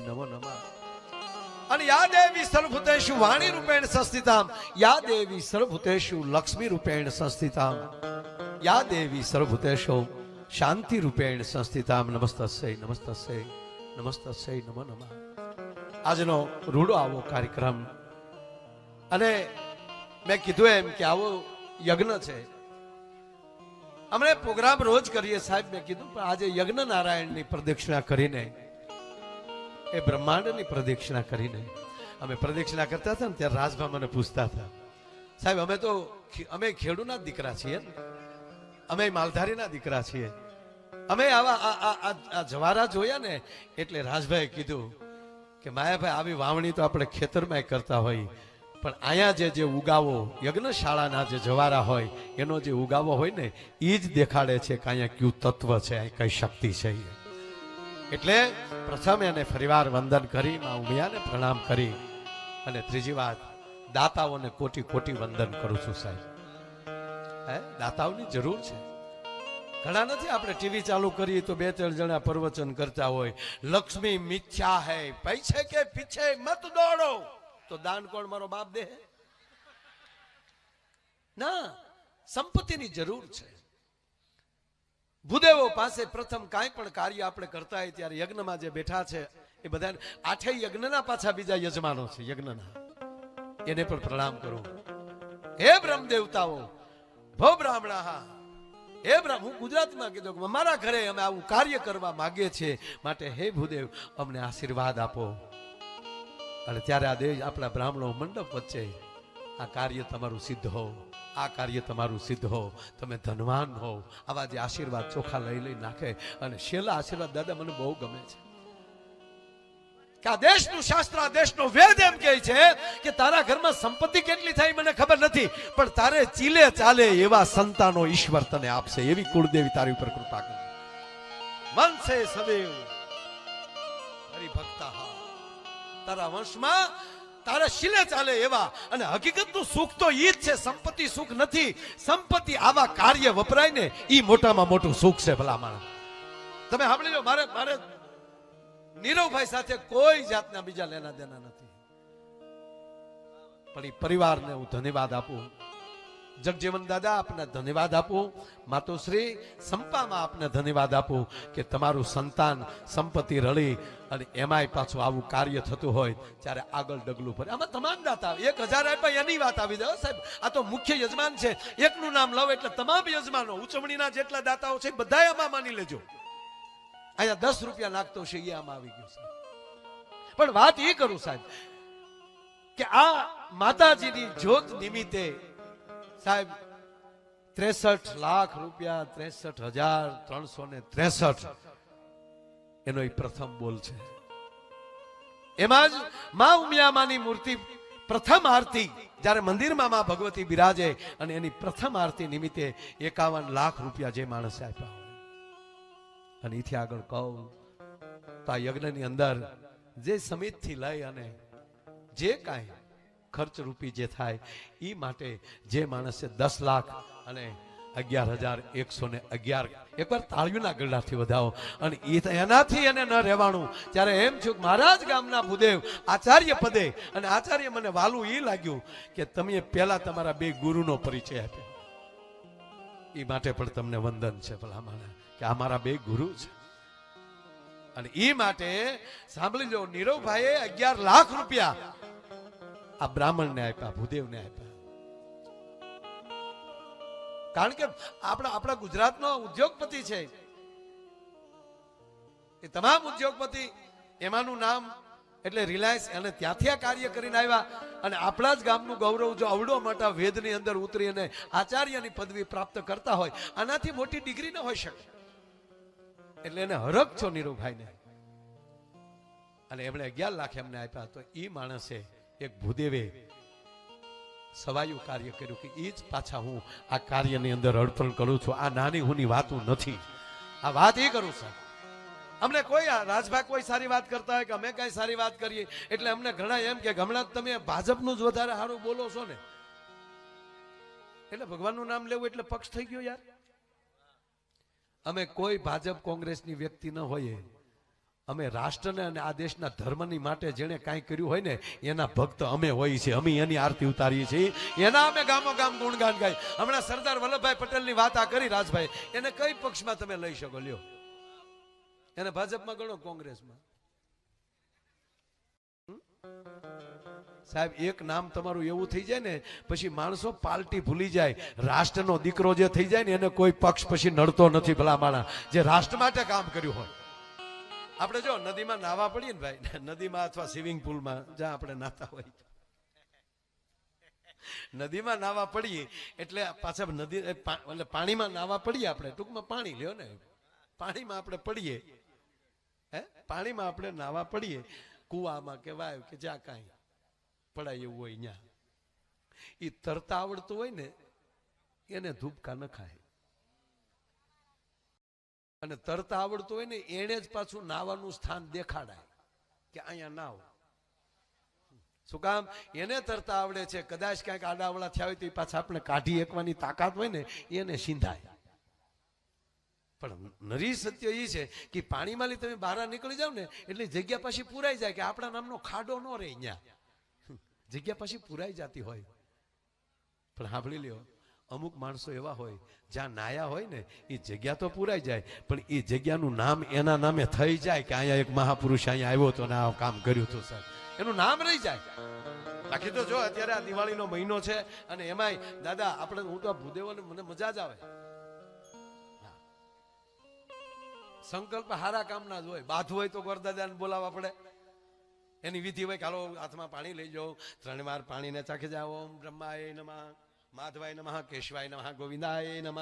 નમો નમઃ. અને યા દેવી સર્વભૂતેષુ વાણી રૂપેણ સંસ્થિતામ, યા દેવી સર્વભૂતેષુ લક્ષ્મી રૂપેણ સંસ્થિતામ, યા દેવી સર્વભૂતેષુ શાંતિ રૂપેણ સંસ્થિતામ. નમસ્તસ્ય નમસ્તસ્ય નમસ્તસ્ય નમો નમઃ. આજનો રૂડો આવો કાર્યક્રમ, અને મેં કીધું એમ કે આવો યજ્ઞ છે. અમે પ્રોગ્રામ રોજ કરીએ સાહેબ, મેં કીધું પણ આજે યજ્ઞ નારાયણની પ્રદક્ષિણા કરીને, એ બ્રહ્માંડની પ્રદક્ષિણા કરીને અમે પ્રદક્ષિણા કરતા હતા ને ત્યારે રાજભા મને પૂછતા હતા, સાહેબ અમે ખેડૂના દીકરા છીએ, અમે માલધારીના દીકરા છીએ, અમે આવા જવારા જોયા ને, એટલે રાજભાઈ કીધું કે માયાભાઈ આવી વાવણી તો આપણે ખેતરમાં કરતા હોય, પણ અહીંયા જે ઉગાવો યજ્ઞશાળાના જે જવારા હોય એનો જે ઉગાવો હોય ને એ જ દેખાડે છે કે અહીંયા કયું તત્વ છે, કઈ શક્તિ છે. એટલે પ્રથમ એને ફરીવાર વંદન કરી માં ઉમિયાને પ્રણામ કરી, અને ત્રીજી વાત દાતાઓને કોટી કોટી વંદન કરું છું સાહેબ. દાતાઓની જરૂર છે. ઘણા નથી આપણે ટીવી ચાલુ કરીએ તો 2-3 જણા પ્રવચન કરતા હોય, લક્ષ્મી મિથ્યા હૈ પૈસે કે પીછે મત દોડો, તો દાન કોણ મારો બાપ દે? ના, સંપત્તિની જરૂર છે. ભૂદેવો પાસે પ્રથમ કાંઈ પણ કાર્ય આપણે કરતા હોય ત્યારે યજ્ઞમાં જે બેઠા છે એ બધા 8 યજ્ઞના પાછા બીજા યજમાનો છે યજ્ઞના, એને પણ પ્રણામ કરું. હે બ્રહ્મ દેવતાઓ, ભો બ્રાહ્મણા, હે બ્રહ્મ, હું ગુજરાતમાં કીધું કે મારા ઘરે અમે આવું કાર્ય કરવા માંગીએ છીએ, માટે હે ભૂદેવ અમને આશીર્વાદ આપો. અને ત્યારે આ દેશ આપણા બ્રાહ્મણો મંડપ વચ્ચે આ કાર્ય તમારું સિદ્ધ હો, આ કાર્ય તમારું સિદ્ધ હો, તમે ધનવાન હો, આવા જે આશીર્વાદ ચોખા લઈ નાખે. અને છેલ્લા આશીર્વાદ દાદા મને બહુ ગમે છે કે આ દેશનું શાસ્ત્ર, આ દેશનો વેદ એમ કહે છે કે તારા ઘરમાં સંપત્તિ કેટલી થાય મને ખબર નથી, પણ તારે ચીલે ચાલે એવા સંતાનો ઈશ્વર તને આપશે, એવી કુળદેવી તારી ઉપર કૃપા કરે. વંશે સદેવ હરિભક્તા, તારા વંશમાં તારે શીલે ચાલે એવા. અને હકીકતનું સુખ તો ઈ જ છે, સંપત્તિ સુખ નથી. સંપત્તિ આવા કાર્ય વપરાય ને ઈ મોટામાં મોટું સુખ છે. ભલા માણસ, તમે સાંભળી લો, મારે નીરવભાઈ સાથે કોઈ જાતના બીજા લેના દેના નથી, પણ એ પરિવારને હું ધન્યવાદ આપું. જગજીવન દાદા આપને ધન્યવાદ આપું, માતુશ્રી સંપામાં આપને ધન્યવાદ આપું કે તમારું સંતાન સંપત્તિ રળી અને એમાંય પાછું આવું કાર્ય થતું હોય ત્યારે આગળ ડગલું ભરે. આમાં તમામ દાતા 1000 આપ્યા એની વાત આવી જાય સાહેબ. આ તો મુખ્ય યજમાન છે, એકનું નામ લવ એટલે તમામ યજમાનો ઉચમણીના જેટલા દાતાઓ છે બધા આમાં માની લેજો. અહીંયા 10 રૂપિયા નાખતો છે એ આમાં આવી ગયું છે. પણ વાત એ કરું સાહેબ કે આ માતાજીની જ્યોત નિમિત્તે સાહેબ 63 લાખ રૂપિયા, 63,363 એનો એ પ્રથમ બોલ છે. એમાં જ માં ઉમિયામાની મૂર્તિ પ્રથમ આરતી જ્યારે મંદિરમાં માં ભગવતી બિરાજે અને એની પ્રથમ આરતી નિમિત્તે 51 લાખ રૂપિયા જે માણસે આપ્યા હોય. અને એથી આગળ કહું તો આ યજ્ઞની અંદર જે સમિતથી લઈ અને જે કાંઈ ખર્ચ રૂપી જે થાય એ માટે જે માણસે 10 લાખ અને 11,111, એકવાર તાળીઓના ગરડાથી વધાવો. અને એનાથી એને ન રહેવાનું ત્યારે એમ થયું કે મહારાજ ગામના ભૂદેવ આચાર્ય પદે, અને આચાર્ય મને વાલું એ લાગ્યું કે તમે પહેલા તમારા 2 ગુરુનો પરિચય આપ્યો, એ માટે પણ તમને વંદન છે ભલામણ કે આ મારા 2 ગુરુ છે. અને એ માટે સાંભળી લો, નીરવભાઈએ 11 લાખ રૂપિયા આ બ્રાહ્મણને આપ્યા, ભૂદેવને આપ્યા. કારણ કે આપણા ગુજરાતનો ઉદ્યોગપતિ છે, એ તમામ ઉદ્યોગપતિ એમાંનું નામ એટલે રિલાયન્સ, અને ત્યાંથી આ કાર્ય કરીને આવ્યા. અને આપણા જ ગામનું ગૌરવ જો અવડો મોટા વેદની અંદર ઉતરી અને આચાર્યની પદવી પ્રાપ્ત કરતા હોય, આનાથી મોટી ડિગ્રી ન હોઈ શકે. એટલે એને હરખ છો નીરુભાઈને, અને એમણે 11 લાખ એમને આપ્યા. તો એ માણસે એક ભૂદેવે સવાયું કાર્ય કર્યું કે એ જ પાછા હું આ કાર્યની અંદર અર્પણ કરું છું. આ નાની હુની વાતો નથી, આ વાત એ કરું છું. અમને કોઈ રાજભાઈ કોઈ સારી વાત કરતા હોય કે અમે કઈ સારી વાત કરીએ એટલે અમને ઘણા એમ કે હમણાં તમે ભાજપનું જ વધારે સારું બોલો છો ને, એટલે ભગવાનનું નામ લેવું એટલે પક્ષ થઈ ગયો યાર. અમે કોઈ ભાજપ કોંગ્રેસની વ્યક્તિ ન હોઈએ, અમે રાષ્ટ્રને અને આ દેશના ધર્મની માટે જેણે કાંઈ કર્યું હોય ને એના ભક્ત અમે હોઈએ છીએ. અમે એની આરતી ઉતારીએ છીએ, એના અમે ગામો ગામ ગુણગાન ગાય. હમણાં સરદાર વલ્લભભાઈ પટેલની વાત આ કરી રાજભાઈ, એને કઈ પક્ષમાં તમે લઈ શકો? લ્યો, એને ભાજપમાં ગણો, કોંગ્રેસમાં. સાહેબ, એક નામ તમારું એવું થઈ જાય ને પછી માણસો પાર્ટી ભૂલી જાય. રાષ્ટ્રનો દીકરો જે થઈ જાય ને એને કોઈ પક્ષ પછી નડતો નથી. ભલા માણા જે રાષ્ટ્ર માટે કામ કર્યું હોય. આપણે જો નદીમાં નાવા પડીએ ને ભાઈ, નદીમાં અથવા સ્વિમિંગ પુલમાં જ્યાં આપણે નાતા હોય, નદીમાં નાવા પડીએ એટલે પાછા નદી એટલે પાણીમાં નાવા પડીએ આપણે, ટૂંકમાં પાણી લ્યો ને, પાણીમાં આપણે પડીએ, પાણીમાં આપણે નાવા પડીએ, કુવામાં કે વાવ કે જ્યાં કાંઈ પડાય એવું હોય ત્યાં, એ તરતા આવડતું હોય ને એને ધૂપકા ન ખાય, અને તરતા આવડતું હોય ને એને જ પાછું નાવાનું સ્થાન દેખાડાય કે અહીંયા નાવ. શું કામ? એને તરતા આવડે છે, કદાચ ક્યાંક આડાવડા થયા હોય તો એ પાછા આપણે કાઢી એકવાની તાકાત હોય ને એને સિંધાય. પણ નરી સત્ય એ છે કે પાણીમાંથી તમે બહાર નીકળી જાવ ને એટલે જગ્યા પાછી પૂરાઈ જાય, કે આપણા નામનો ખાડો ન રહે, ત્યાં જગ્યા પાછી પૂરાઈ જતી હોય. પણ સાંભળી લ્યો, અમુક માણસો એવા હોય જ્યાં નાયા હોય ને એ જગ્યા તો પૂરાઈ જાય, પણ એ જગ્યાનું નામ એના નામે થઈ જાય કે અહીંયા એક મહાપુરુષ અહીંયા આવ્યો હતો ને આ કામ કર્યું હતું સાહેબ, એનું નામ રહી જાય. બાકી તો જો અત્યારે આ દિવાળીનો મહિનો છે અને એમાંય દાદા આપણે, હું તો આ ભૂદેવોને મને મજા જ આવે. સંકલ્પ હારા કામના જ હોય. બાધું હોય તો ગોરદાદાને બોલાવવા પડે, એની વિધિ હોય કે હાલો હાથમાં પાણી લઈ જાઓ, 3 વાર પાણીને ચાખી જાઓ. ઓમ બ્રહ્માય નમઃ, માધવાય નમઃ, કેશવાય નમઃ, ગોવિંદાય નમઃ.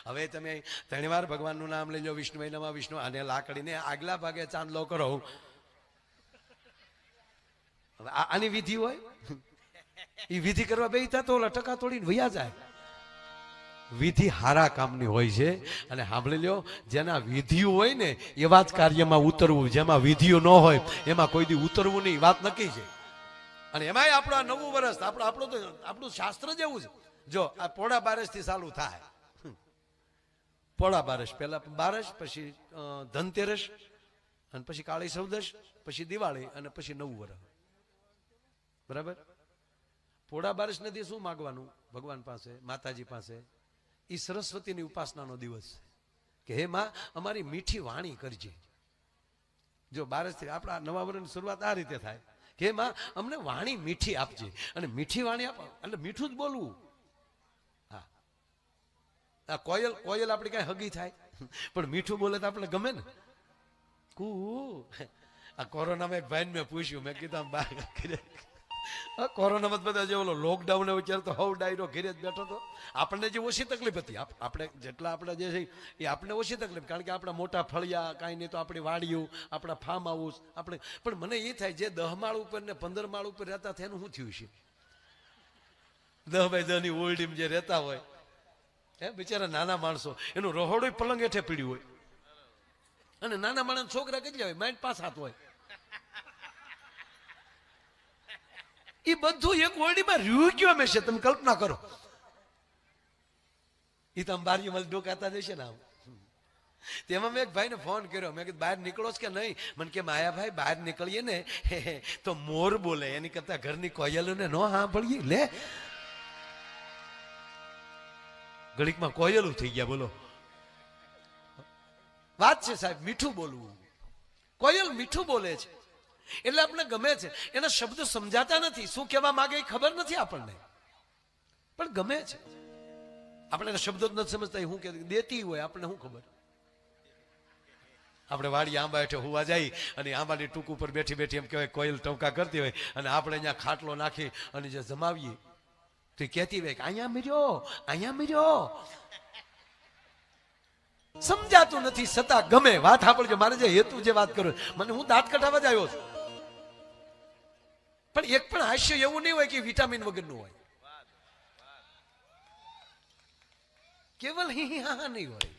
હવે તમે 3 વાર ભગવાનનું નામ લઈ લો, વિષ્ણુભાઈ નમઃ, વિષ્ણુ, અને લાકડીને આગલા ભાગે ચાંદલો કરો. હવે આની વિધિ હોય, એ વિધિ કરવા બેઠા તો ઓલા ટકા તોડીને વયા જાય. વિધિ હારા કામની હોય છે. અને સાંભળી લ્યો, જેના વિધિઓ હોય ને એવા જ કાર્યમાં ઉતરવું, જેમાં વિધિઓ ન હોય એમાં કોઈ દી ઉતરવું નહીં, વાત નક્કી છે. અને એમાંય આપણું આ નવું વર્ષ આપણું શાસ્ત્ર જેવું છે. જો આ પોળા બારસ થી ચાલુ થાય. પોળા બારસ, પહેલા બારસ, પછી ધનતેરસ, અને પછી કાળી ચૌદશ, પછી દિવાળી, અને પછી નવું વર્ષ. બરાબર? પોળા બારસ નથી શું માગવાનું ભગવાન પાસે, માતાજી પાસે? એ સરસ્વતીની ઉપાસનાનો દિવસ છે કે હે માં અમારી મીઠી વાણી કરજે. જો બારસથી આપણા નવા વર્ષની શરૂઆત આ રીતે થાય કે માં અમને વાણી મીઠી આપજે, અને મીઠી વાણી આપ એટલે મીઠું જ બોલવું. હા, આ કોયલ આપણે કઈ હગી થાય પણ મીઠું બોલે તો આપણે ગમે ને. આ કોરોનામાં એક ભાઈને મેં પૂછ્યું, મેં કીધું આમ બહાર કોરોનામાં બધા જે ઓલો લોકડાઉન વિચાર તો હવ ડાયરો ઘેરે જ બેઠો હતો. આપણને જે ઓછી તકલીફ હતી, આપણે જેટલા આપણા જે છે એ આપણને ઓછી તકલીફ, કારણ કે આપણા મોટા ફળિયા, કાંઈ નહીં તો આપણી વાડીઓ, આપણા ફાર્મ હાઉસ આપણે. પણ મને એ થાય જે 10 માળ ઉપર ને 15 માળ ઉપર રહેતા હતા એનું શું થયું છે? 10 બાય 10 ની ઓરડીમાં જે રહેતા હોય બિચારા નાના માણસો, એનું રહોડું પલંગ હેઠે પીડ્યું હોય, અને નાના માણસ છોકરા કેટલા હોય, માઇન્ડ 5-7 હોય. એ બધું એક ઓરડીમાં રહ્યું કયો હંમેશા, તમે કલ્પના કરો. એ તમે બારીમાં ડોકાતા જશે ને આમ. તેમાં મેં એક ભાઈને ફોન કર્યો, મેં કીધું બહાર નીકળો કે નહીં? મને કે માયાભાઈ બહાર નીકળીએ ને તો મોર બોલે, એની કરતા ઘરની કોયલોને ન સાંભળીએ. લે, ઘડીકમાં કોયલું થઈ ગયા. બોલો, વાત છે સાહેબ, મીઠું બોલવું. કોયલ મીઠું બોલે છે એટલે આપણે ગમે છે. એના શબ્દો સમજાતા નથી, શું કહેવા માંગે એ ખબર નથી આપણને, પણ ગમે છે. આપણે એના શબ્દો જ નથી સમજતા, શું કે દેતી હોય આપણને શું ખબર. આપણે વાડી આંબા હેઠે હોવા જાય અને આંબાની ટૂંક ઉપર બેઠી બેઠી એમ કહેવાય કોયલ ટવકા કરતી હોય, અને આપણે અહીંયા ખાટલો નાખી અને જે જમાવીએ તો એ કહેતી હોય કે અહીંયા મીર્યો, અહીંયા મીર્યો. સમજાતું નથી છતાં ગમે. વાત સાંભળજો, મારે જે હેતુ જે વાત કરું, મને હું દાંત કઢાવવા જ આવ્યો છું. પણ એક પણ હાસ્ય એવું નહીં હોય કે વિટામિન વગરનું હોય, કેવલ હી હા નહીં હોય.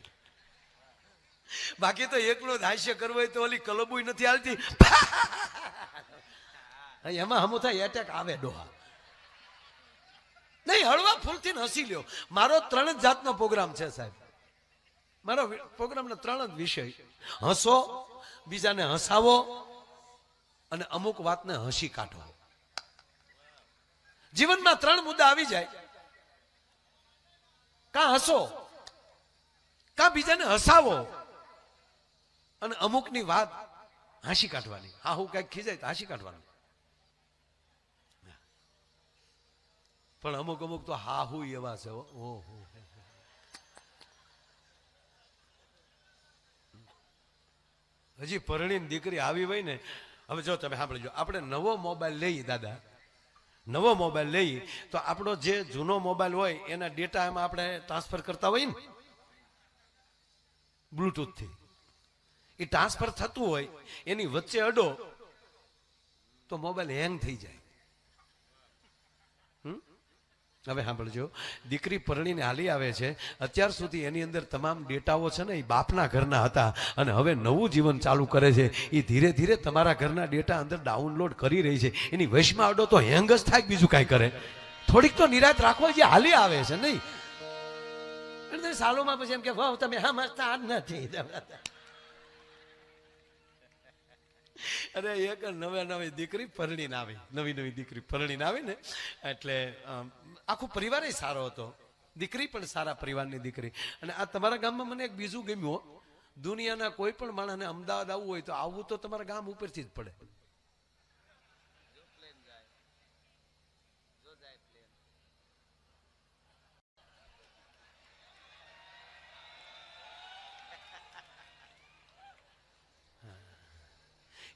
બાકી તો એકલો જ હાસ્ય કરવો હોય તો ઓલી કલબુય નથી હાલતી, એમાં હમું થાય એટેક આવે ડોહા. નહીં, હળવા ફૂલથી હસી લ્યો. મારો 3 જ જાતનો પ્રોગ્રામ છે સાહેબ. મારા પ્રોગ્રામના 3 જ વિષય: હસો, બીજાને હસાવો અને અમુક વાતને હસી કાઢો. જીવનમાં 3 મુદ્દા આવી જાય: કાં હસો, કાં બીજાને હસાવો અને અમુકની વાત હાંસી કાઢવાની. હા, હું કઈક ખીજાય તો હાંસી કાઢવાનું. પણ અમુક અમુક તો હા હું એવા છે. ઓહો, હજી પરણીની દીકરી આવી હોય ને. હવે જો તમે સાંભળજો, આપણે નવો મોબાઈલ લઈએ દાદા, નવો મોબાઈલ લઈએ તો આપણો જે જૂનો મોબાઈલ હોય એના ડેટા એમાં આપણે ટ્રાન્સફર કરતા હોય ને બ્લુટૂથ થી. એ ટ્રાન્સફર થતું હોય, એની વચ્ચે અડો તો મોબાઈલ હેંગ થઈ જાય. હવે સાંભળજો, દીકરી પરણીને હાલી આવે છે, અત્યાર સુધી એની અંદર તમામ ડેટાઓ છે ને એ બાપના ઘરના હતા, અને હવે નવું જીવન ચાલુ કરે છે. એ ધીરે ધીરે તમારા ઘરના ડેટા અંદર ડાઉનલોડ કરી રહી છે. એની વશમાં અડો તો હેંગ જ થાય, બીજું કાંઈ કરે. થોડીક તો નિરાત રાખો, જે હાલી આવે છે નહીં. એટલે સાલોમાં પછી એમ કે વાહ તમે સમજતા જ નથી. અરે એક નવી દીકરી પરણીને આવી, નવી દીકરી પરણીને આવી ને એટલે આખો પરિવાર સારો હતો, દીકરી પણ સારા પરિવારની દીકરી. અને આ તમારા ગામમાં મને એક બીજું ગમ્યું, દુનિયાના કોઈ પણ માણસને અમદાવાદ આવવું હોય તો આવવું તો તમારા ગામ ઉપરથી જ પડે.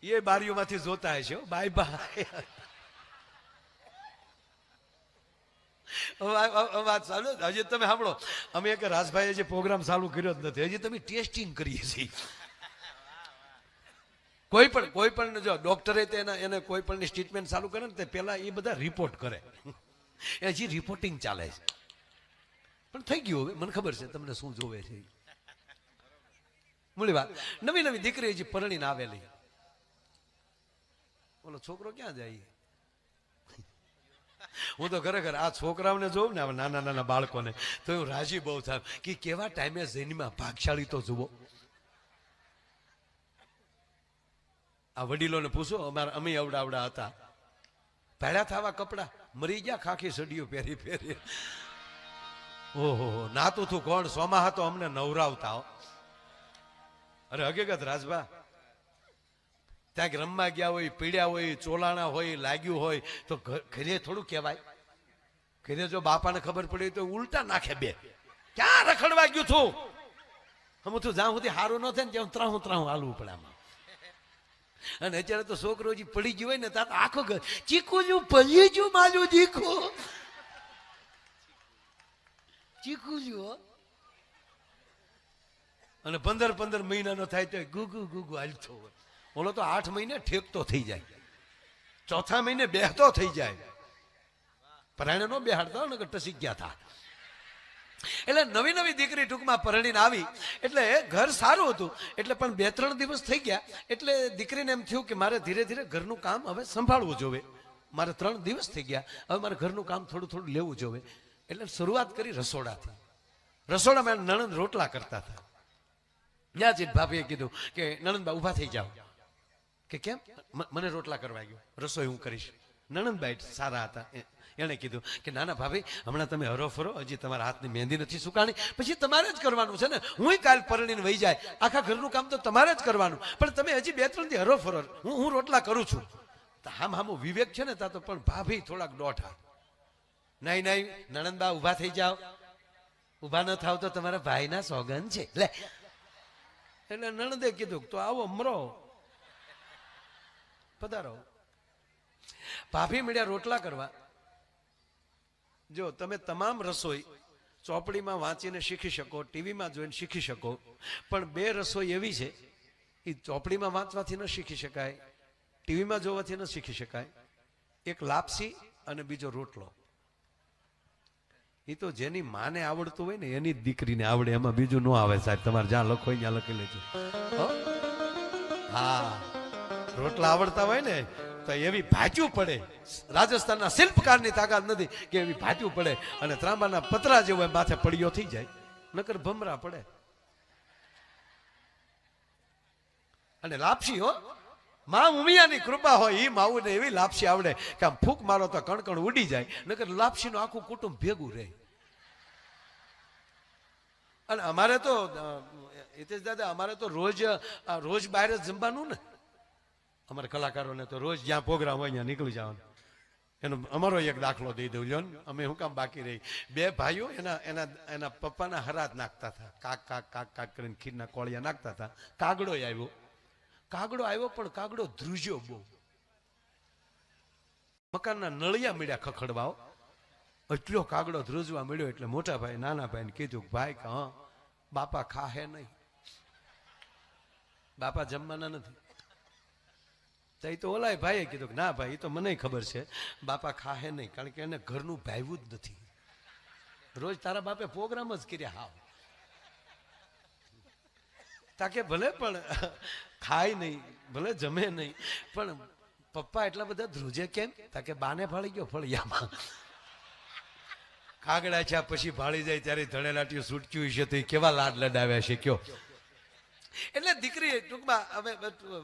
એ બારીઓમાંથી જોતા હશે. Bye bye. વાત ચાલુ. હજી તમે સાંભળો, અમે એક રાજભાઈએ જે પ્રોગ્રામ ચાલુ કર્યો જ નથી, હજી તમે ટેસ્ટિંગ કરીએ છીએ. કોઈ પણ જો ડોક્ટરે એને કોઈ પણ ટ્રીટમેન્ટ ચાલુ કરે ને તે પેલા એ બધા રિપોર્ટ કરે. હજી રિપોર્ટિંગ ચાલે છે, પણ થઈ ગયું. હવે મને ખબર છે તમને શું જોવે છે. મૂળી વાત, નવી દીકરી હજી પરણીને આવેલી. બોલો છોકરો ક્યાં જાય? હું તો ખરેખર આ છોકરાઓને જોઉં ને, નાના બાળકોને, તો હું રાજી બહુ થાય કે કેવા ટાઈમે જન્મ્યા, ભાગશાળી તો જુઓ. આ વડીલોને પૂછો, અમે અવડા હતા, ભેળા થવા કપડા મરી ગયા, ખાખી સડીઓ પહેરી. ઓહો, નાતું તું કોણ? સોમાહા તો અમને નવરાવતા. અરે હકીકત રાજભા, ત્યાં રમવા ગયા હોય, પીડ્યા હોય, ચોલાણા હોય, લાગ્યું હોય તો ઘરે થોડું કહેવાય. ઘરે જો બાપાને ખબર પડી તો ઉલટા નાખે. બે ક્યાં રખડવા ગયું છું? હું તું જ્યાં સુધી સારું ન થાય ને ત્યાં ત્રાહું હાલવું પડે આમાં. અને અત્યારે તો છોકરો જે પડી ગયો હોય ને ત્યાં આખો ઘર ચીકું છું, પલ્યું છું, માલું ચીકું છું. અને 15 મહિનાનો થાય તો ગુગુ હાલતો હોય. ઓલો તો 8 મહિને ઠેકતો થઈ જાય, 4થા મહિને બેહતો થઈ જાય. પરાણે નો બેહાડતા ને ટસી ગયા હતા. એટલે નવી દીકરી ટૂંકમાં પરણીને આવી એટલે ઘર સારું હતું. એટલે પણ 2-3 દિવસ થઈ ગયા એટલે દીકરીને એમ થયું કે મારે ધીરે ધીરે ઘરનું કામ હવે સંભાળવું જોવે. મારે 3 દિવસ થઈ ગયા, હવે મારે ઘરનું કામ થોડું લેવું જોવે. એટલે શરૂઆત કરી રસોડાથી. રસોડામાં નણંદ રોટલા કરતા હતા. ત્યાં જ ભાભીએ કીધું કે નણંદબા ઊભા થઈ જાઓ. કે કેમ? મને રોટલા કરવા ગયો, રસોઈ હું કરીશ. નણંદબાઈ સારા હતા, એણે કીધું કે નાના ભાભી હમણાં તમે હરોફરો, હજી તમારા હાથની મહેંદી નથી સુકાણી, પછી તમારે જ કરવાનું છે ને. હું કાલ પરણીને વહી જાય, આખા ઘરનું કામ તો તમારે જ કરવાનું, પણ તમે હજી 2-3 દી હરોફરો, હું રોટલા કરું છું. હામું વિવેક છે ને તા તો, પણ ભાભી થોડાક દોઢા. નહીં નણંદબા ઊભા થઈ જાઓ, ઊભા ન થાવ તો તમારા ભાઈના સોગન છે. લે એટલે નણંદે કીધું તો આવો મરો, પધારો. ભાભી મળ્યા રોટલા કરવા. જો તમે તમામ રસોઈ ચોપડીમાં વાંચીને શીખી શકો, ટીવીમાં જોઈને શીખી શકો, પણ 2 રસોઈ એવી છે એ ચોપડીમાં વાંચવાથી ન શીખી શકાય, ટીવીમાં જોવાથી ન શીખી શકાય. એક લાપસી અને બીજો રોટલો. એ તો જેની માને આવડતું હોય ને એની દીકરીને આવડે, એમાં બીજું ન આવે સાહેબ. તમારે જ્યાં લખો હોય ત્યાં લખી લેજો. હા, રોટલા આવડતા હોય ને તો એવી ભાચ્યું પડે. રાજસ્થાનના શિલ્પકારની તાકાત નથી કે એવી ભાચ્યું પડે અને ત્રાંબાના પતરા જેવો માથે પડ્યો થઈ જાય, નકર ભમરા પડે. અને લાપસી હો, માં ઉમિયાની કૃપા હોય એ માવું ને એવી લાપસી આવડે કે આમ ફૂંક મારો તો કણ ઉડી જાય, નકર લાપસીનું આખું કુટુંબ ભેગું રહે. અને અમારે તો હિતેશ દાદા, અમારે તો રોજ બહાર જ જમવાનું ને. અમારે કલાકારોને તો રોજ જ્યાં પ્રોગ્રામ હોય ત્યાં નીકળી જવાનું. એનો અમારો એક દાખલો દઈ દઉં લ્યો ને, અમે શું કામ બાકી રહી. બે ભાઈઓ એના પપ્પાના હરાત નાખતા હતા, કાક કાક કાક કાક કરીને ખીરના કોળિયા નાખતા હતા. કાગડો આવ્યો પણ કાગડો ધ્રુજ્યો બહુ. મકાનના નળિયા મળ્યા ખખડવાઓ. એટલો કાગડો ધ્રુજવા મળ્યો એટલે મોટા ભાઈ નાના ભાઈને કીધું, ભાઈ કે હા બાપા ખાહે નહીં, બાપા જમવાના નથી. તો ઓલાય ભાઈએ કીધું કે ના ભાઈ, એ તો મને ખબર છે બાપા ખાહે નહીં, કારણ કે એને ઘરનું ભાવ્યું જ નથી. રોજ તારા બાપે પ્રોગ્રામ જ કર્યા. હાવ તાકે ભલે પણ ખાય નહીં, ભલે જમે નહીં, પણ પપ્પા એટલા બધા ધ્રુજે કેમ? તાકે બાને ફાળી ગયો ફળિયામાં. કાગડા છે પછી ભાળી જાય ત્યારે ધણેલાટીઓ છૂટક્યું છે તો કેવા લાડ લડાવ્યા છે કયો. એટલે દીકરી ટૂંકમાં અમે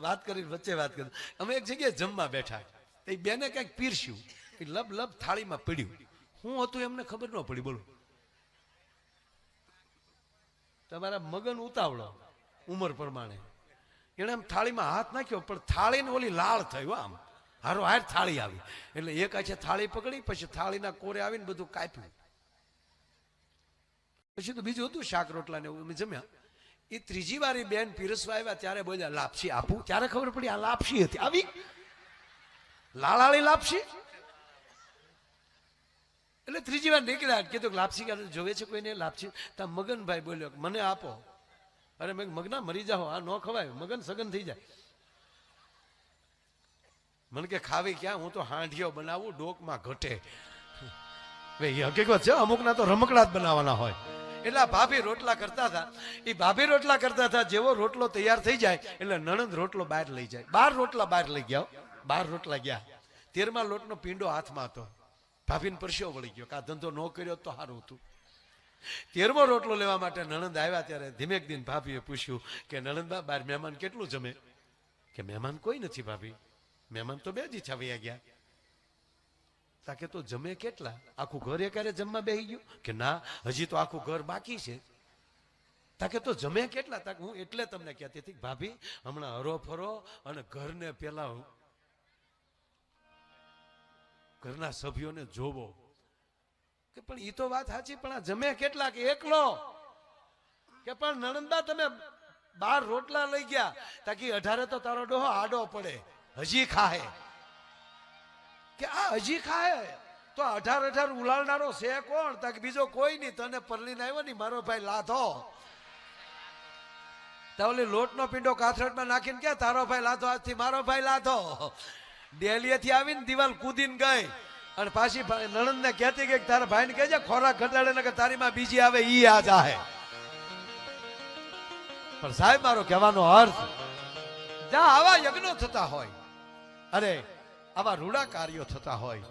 વાત કરી, વચ્ચે વાત કરી, અમે એક જગ્યાએ જમવા બેઠા, એ બેને કંઈક પીરસ્યું, લબ લબ થાળીમાં પડ્યું. હું હતું એમને ખબર ન પડી. બોલો, તમારા મગન ઉતાવળો ઉંમર પ્રમાણે એને આમ થાળીમાં હાથ નાખ્યો, પણ થાળીને ઓલી લાળ થયું, આમ હારો હાર થાળી આવી. એટલે એક આછે થાળી પકડી, પછી થાળીના કોરે આવીને બધું કાપ્યું. પછી તો બીજું હતું શાક રોટલા ને એવું જમ્યા. એ ત્રીજી વાર બેન પીરસવા આવ્યા ત્યારે બોલ્યા લાપસી આપું, ત્યારે ખબર પડી આ લાપસી હતી. આવી લાલાળી લાપસી. એટલે ત્રીજી વાર નીકળ્યા, કીધું લાપસી જોવે છે કોઈને લાપસી? તા મગનભાઈ બોલ્યો મને આપો. અરે મેં મગના મરી જાઓ, આ ન ખવાય, મગન સગન થઈ જાય. મને કે ખાવી ક્યાં, હું તો હાંડિયો બનાવું, ડોકમાં ઘટે. ભાઈ હકીકત છે, અમુકના તો રમકડા જ બનાવવાના હોય. એટલે ભાભી રોટલા કરતા હતા. એ ભાભી રોટલા કરતા હતા, જેવો રોટલો તૈયાર થઈ જાય એટલે નણંદ રોટલો બહાર લઈ જાય. 12 રોટલા બહાર લઈ ગયા, 12 રોટલા ગયા. 13મા લોટનો પીંડો હાથમાં હતો. ભાભીને પરસ્યો વળી ગયો કે આ ધંધો ન કર્યો તો સારું હતું. 13મો રોટલો લેવા માટે નણંદ આવ્યા ત્યારે ધીમેક દિન ભાભીએ પૂછ્યું કે નણંદબા બહાર મહેમાન કેટલું જમે? કે મહેમાન કોઈ નથી ભાભી, મહેમાન તો 2 જ વયા ગયા. તાકે તો જમે કેટલા? આખું ઘર એકારે જમવા બેસી ગયું? કે ના, હજી તો આખું ઘર બાકી છે. તાકે તો જમે કેટલા? તાકે હું એટલે તમને કહેતી હતી ભાભી હમણાં હરો ફરો અને ઘરને પેલા ઘરના સભ્યોને જોવો. કે પણ એ તો વાત સાચી, પણ આ જમે કેટલા? કે એકલો. કે પણ નણંદા તમે 12 રોટલા લઈ ગયા, તાકી 18 તો તારો ડોહો આડો પડે, હજી ખાહે. કે આ હજી ખાય તો 18 ઉલાળનારો છે કોણ? તાકે બીજો કોઈ નહીં, તને પરલીને આવ્યો ને મારો ભાઈ લાધો. તાવલી લોટનો પીંડો કાથરટમાં નાખીને કે તારો ભાઈ લાધો, આજથી મારો ભાઈ લાધો. ડેલીએથી આવીને દિવાલ કૂદીને ગઈ અને પાછી નણંદને કહેતી કે તારા ભાઈને કહેજે ખોરાક ઘટાડે ને કે તારી માં બીજી આવે ઈ આ જાહે. પણ સાહેબ મારો કહેવાનો અર્થ, જ્યાં આવા યજ્ઞો થતા હોય, અરે આવા રૂડા કાર્યો થતા હોય,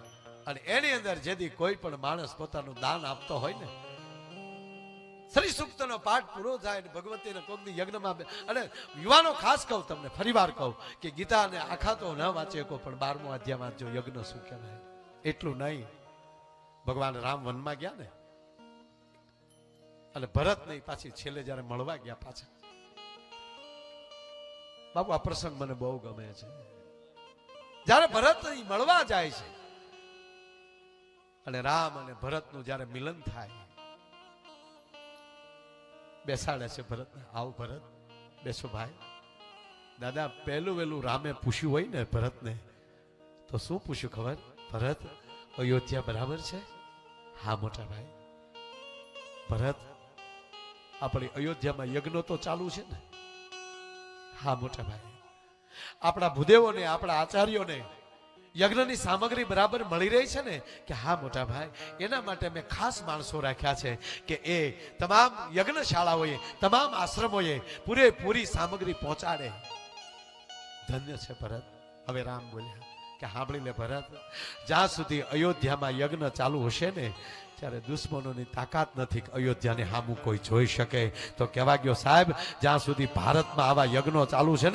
અને એની અંદર જેથી કોઈ પણ માણસ પોતાનું દાન આપતો હોય ને, શ્રી સૂક્તનો પાઠ પૂરો થાય ને ભગવતીને કોકની યજ્ઞમાં, અને યુવાનો ખાસ કહું તમને, ફરીવાર કહું કે ગીતાને આખા તો ન વાંચે કો, પણ 12મો અધ્યાય વાંચજો. યજ્ઞ શું કહેવાય. એટલું નહીં, ભગવાન રામ વનમાં ગયા ને, અને ભરત નહીં, પાછી છેલ્લે જયારે મળવા ગયા પાછા, બાપુ આ પ્રસંગ મને બહુ ગમે છે. જયારે ભરત મળવા જાય છે અને રામ અને ભરતનું જયારે મિલન થાય, બેસાડે છે ભરતને, આવ ભરત બેસો ભાઈ. દાદા પહેલું વહેલું રામે પૂછ્યું હોય ને ભરતને, તો શું પૂછ્યું ખબર? ભરત અયોધ્યા બરાબર છે? હા મોટા ભાઈ. ભરત આપણી અયોધ્યામાં યજ્ઞ તો ચાલુ છે ને? હા મોટા ભાઈ. આપણા ભૂદેવોને, આપણા આચાર્યોને યજ્ઞની સામગ્રી બરાબર મળી રહી છે ને? કે હા મોટા ભાઈ. એના માટે મેં ખાસ માણસો રાખ્યા છે કે એ તમામ યજ્ઞશાળાઓએ, તમામ આશ્રમોએ પૂરેપૂરી સામગ્રી પહોંચાડે. ધન્ય છે ભરત. હવે રામ બોલ્યા કે સાંભળી લે ભરત, જ્યાં સુધી અયોધ્યામાં યજ્ઞ ચાલુ હશે ને, ત્યારે દુશ્મનોની તાકાત નથી કે અયોધ્યાને સામું કોઈ જોઈ શકે. તો કહેવા ગયો સાહેબ, જ્યાં સુધી ભારતમાં આવા યજ્ઞો ચાલુ છે ને